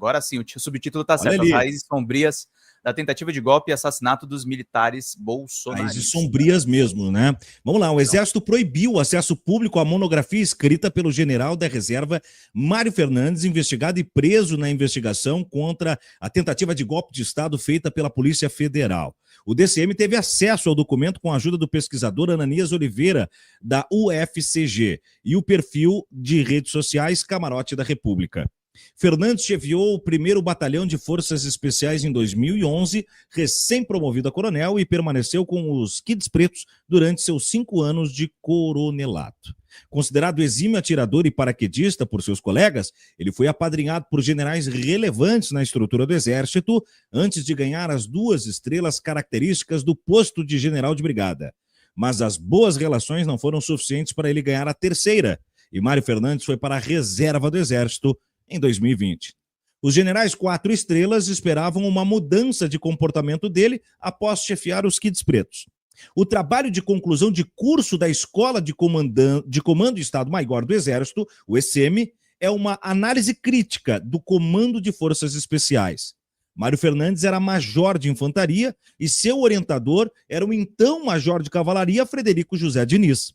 Agora sim, o subtítulo está certo. ali. As raízes sombrias da tentativa de golpe e assassinato dos militares bolsonaristas. Raízes sombrias mesmo, né? Vamos lá, o Exército proibiu o acesso público à monografia escrita pelo general da reserva Mário Fernandes, investigado e preso na investigação contra a tentativa de golpe de Estado feita pela Polícia Federal. O DCM teve acesso ao documento com a ajuda do pesquisador Ananias Oliveira, da UFCG, e o perfil de redes sociais Camarote da República. Fernandes chefiou o 1º Batalhão de Forças Especiais em 2011, recém-promovido a coronel, e permaneceu com os Kids Pretos durante seus 5 anos de coronelato. Considerado exímio atirador e paraquedista por seus colegas, ele foi apadrinhado por generais relevantes na estrutura do Exército antes de ganhar as 2 estrelas características do posto de general de brigada. Mas as boas relações não foram suficientes para ele ganhar a 3ª, e Mário Fernandes foi para a reserva do Exército em 2020. Os generais 4 estrelas esperavam uma mudança de comportamento dele após chefiar os Kids Pretos. O trabalho de conclusão de curso da Escola de Comando e Estado-Maior do Exército, o ECM, é uma análise crítica do Comando de Forças Especiais. Mário Fernandes era major de infantaria e seu orientador era o então major de cavalaria Frederico José Diniz.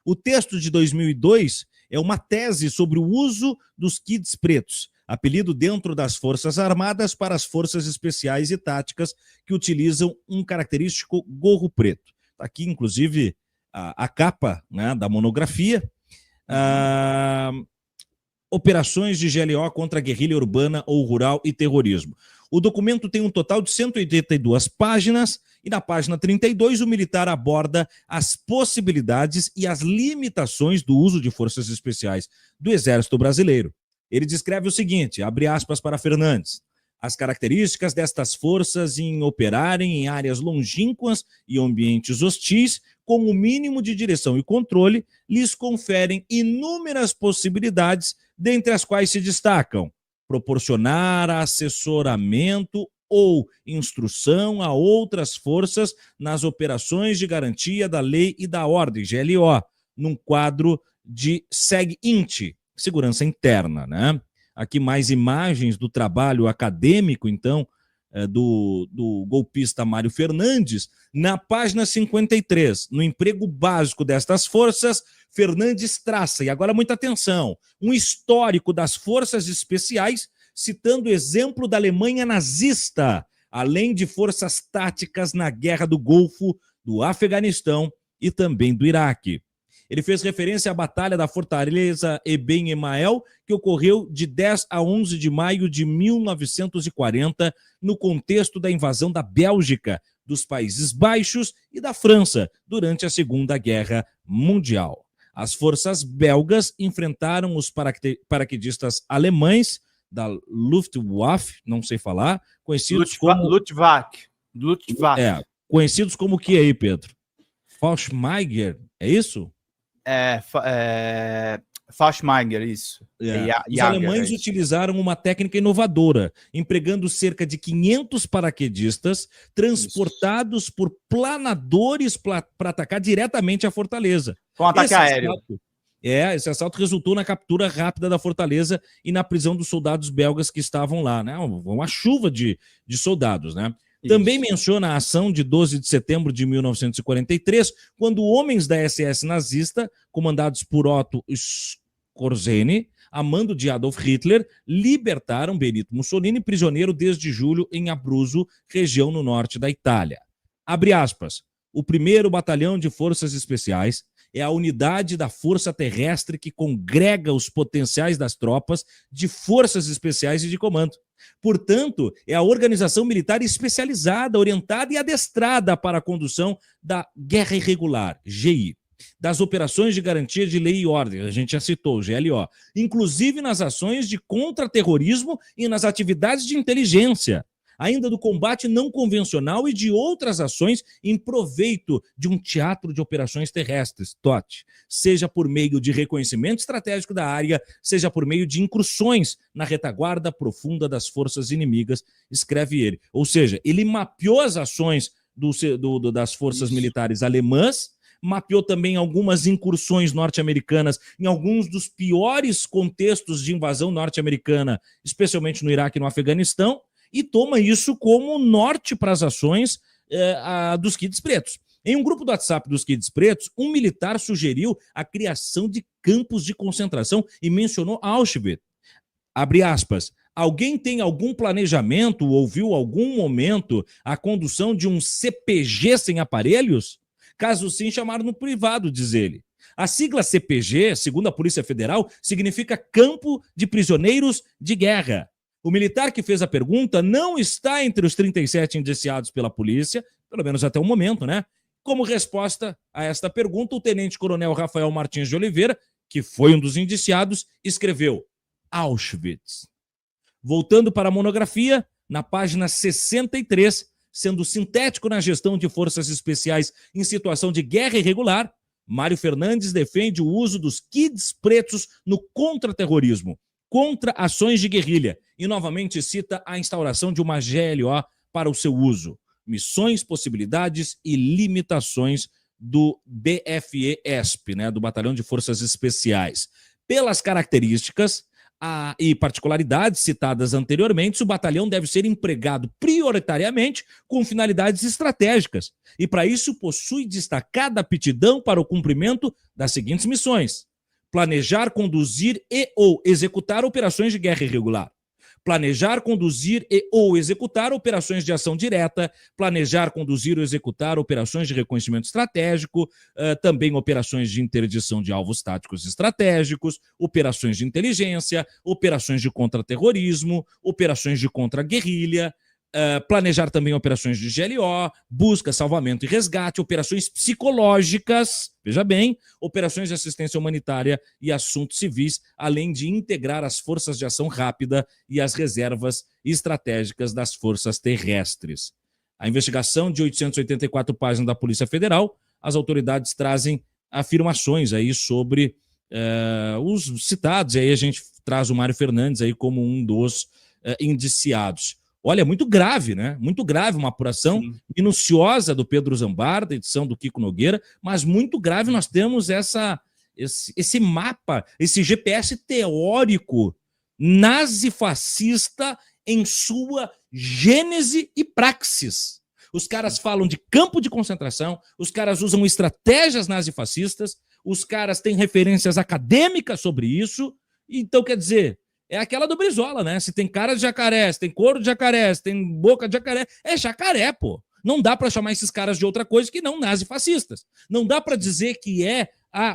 O texto de 2002 é uma tese sobre o uso dos Kids Pretos, apelido dentro das Forças Armadas para as Forças Especiais e Táticas que utilizam um característico gorro preto. Está aqui, inclusive, a capa, né, da monografia. Operações de GLO contra a guerrilha urbana ou rural e terrorismo. O documento tem um total de 182 páginas e na página 32 o militar aborda as possibilidades e as limitações do uso de forças especiais do Exército Brasileiro. Ele descreve o seguinte, abre aspas para Fernandes, as características destas forças em operarem em áreas longínquas e ambientes hostis, com o mínimo de direção e controle, lhes conferem inúmeras possibilidades, dentre as quais se destacam proporcionar assessoramento ou instrução a outras forças nas operações de garantia da lei e da ordem, GLO, num quadro de SEG-INT, segurança interna, né? Aqui mais imagens do trabalho acadêmico, então, do golpista Mário Fernandes, na página 53, no emprego básico destas forças, Fernandes traça, e agora muita atenção, um histórico das forças especiais, citando o exemplo da Alemanha nazista, além de forças táticas na Guerra do Golfo, do Afeganistão e também do Iraque. Ele fez referência à Batalha da Fortaleza Eben Emael, que ocorreu de 10 a 11 de maio de 1940, no contexto da invasão da Bélgica, dos Países Baixos e da França, durante a Segunda Guerra Mundial. As forças belgas enfrentaram os paraquedistas alemães da Luftwaffe, não sei falar, conhecidos como... Luftwaffe. Conhecidos como o que aí, Pedro? Fallschirmjäger, é isso? Fallschirmjäger, isso. Os alemães utilizaram uma técnica inovadora, empregando cerca de 500 paraquedistas transportados por planadores para atacar diretamente a fortaleza. Com ataque aéreo. Esse assalto resultou na captura rápida da fortaleza e na prisão dos soldados belgas que estavam lá, né? Uma chuva de soldados, né? Isso. Também menciona a ação de 12 de setembro de 1943, quando homens da SS nazista, comandados por Otto Skorzeny, a mando de Adolf Hitler, libertaram Benito Mussolini, prisioneiro desde julho em Abruzzo, região no norte da Itália. Abre aspas. O 1º Batalhão de Forças Especiais é a unidade da força terrestre que congrega os potenciais das tropas de forças especiais e de comando. Portanto, é a organização militar especializada, orientada e adestrada para a condução da guerra irregular, GI, das operações de garantia de lei e ordem, a gente já citou, o GLO, inclusive nas ações de contra-terrorismo e nas atividades de inteligência, ainda do combate não convencional e de outras ações em proveito de um teatro de operações terrestres, TOT, seja por meio de reconhecimento estratégico da área, seja por meio de incursões na retaguarda profunda das forças inimigas, escreve ele. Ou seja, ele mapeou as ações das forças militares alemãs, mapeou também algumas incursões norte-americanas em alguns dos piores contextos de invasão norte-americana, especialmente no Iraque e no Afeganistão, e toma isso como norte para as ações dos Kids Pretos. Em um grupo do WhatsApp dos Kids Pretos, um militar sugeriu a criação de campos de concentração e mencionou Auschwitz. Abre aspas. Alguém tem algum planejamento ou viu algum momento a condução de um CPG sem aparelhos? Caso sim, chamaram no privado, diz ele. A sigla CPG, segundo a Polícia Federal, significa Campo de Prisioneiros de Guerra. O militar que fez a pergunta não está entre os 37 indiciados pela polícia, pelo menos até o momento, né? Como resposta a esta pergunta, o tenente-coronel Rafael Martins de Oliveira, que foi um dos indiciados, escreveu Auschwitz. Voltando para a monografia, na página 63, sendo sintético na gestão de forças especiais em situação de guerra irregular, Mário Fernandes defende o uso dos Kids Pretos no contra-terrorismo, contra ações de guerrilha, e novamente cita a instauração de uma GLO para o seu uso, missões, possibilidades e limitações do BFE-ESP, né, do Batalhão de Forças Especiais. Pelas características e particularidades citadas anteriormente, o batalhão deve ser empregado prioritariamente com finalidades estratégicas e, para isso, possui destacada aptidão para o cumprimento das seguintes missões: planejar, conduzir e ou executar operações de guerra irregular, planejar, conduzir e ou executar operações de ação direta, planejar, conduzir ou executar operações de reconhecimento estratégico, também operações de interdição de alvos táticos estratégicos, operações de inteligência, operações de contra-terrorismo, operações de contra-guerrilha, planejar também operações de GLO, busca, salvamento e resgate, operações psicológicas, veja bem, operações de assistência humanitária e assuntos civis, além de integrar as forças de ação rápida e as reservas estratégicas das forças terrestres. A investigação de 884 páginas da Polícia Federal, as autoridades trazem afirmações aí sobre os citados, e aí a gente traz o Mário Fernandes aí como um dos indiciados. Olha, muito grave, né? Muito grave, uma apuração minuciosa do Pedro Zambar, da edição do Kiko Nogueira, mas muito grave nós temos esse mapa, esse GPS teórico nazifascista em sua gênese e praxis. Os caras falam de campo de concentração, os caras usam estratégias nazifascistas, os caras têm referências acadêmicas sobre isso, então quer dizer... É aquela do Brizola, né? Se tem cara de jacaré, se tem couro de jacaré, se tem boca de jacaré, é jacaré, pô. Não dá para chamar esses caras de outra coisa que não nazifascistas. Não dá para dizer que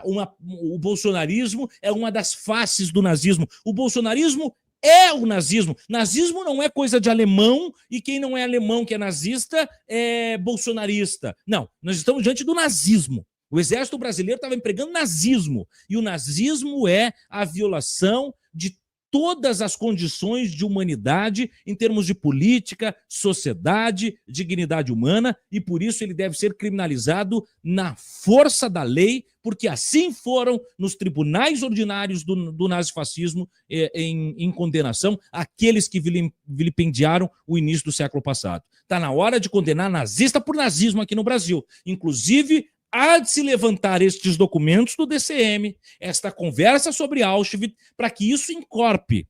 o bolsonarismo é uma das faces do nazismo. O bolsonarismo é o nazismo. Nazismo não é coisa de alemão e quem não é alemão que é nazista é bolsonarista. Não, nós estamos diante do nazismo. O exército brasileiro estava empregando nazismo. E o nazismo é a violação de todas as condições de humanidade em termos de política, sociedade, dignidade humana, e por isso ele deve ser criminalizado na força da lei, porque assim foram nos tribunais ordinários do nazifascismo em condenação aqueles que vilipendiaram o início do século passado. Está na hora de condenar nazista por nazismo aqui no Brasil, inclusive... Há de se levantar estes documentos do DCM, esta conversa sobre Auschwitz, para que isso incorpore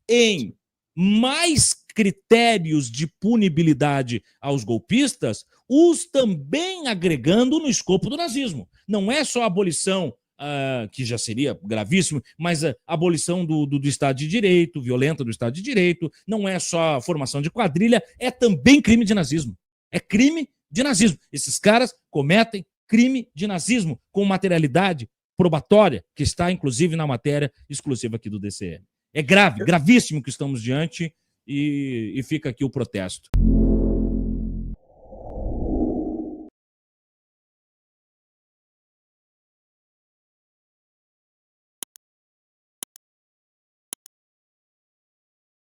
em mais critérios de punibilidade aos golpistas, os também agregando no escopo do nazismo. Não é só a abolição, que já seria gravíssimo, mas a abolição do Estado de Direito, violenta do Estado de Direito, não é só a formação de quadrilha, é também crime de nazismo. É crime de nazismo. Esses caras cometem crime de nazismo com materialidade probatória, que está, inclusive, na matéria exclusiva aqui do DCM. É grave, gravíssimo que estamos diante e fica aqui o protesto.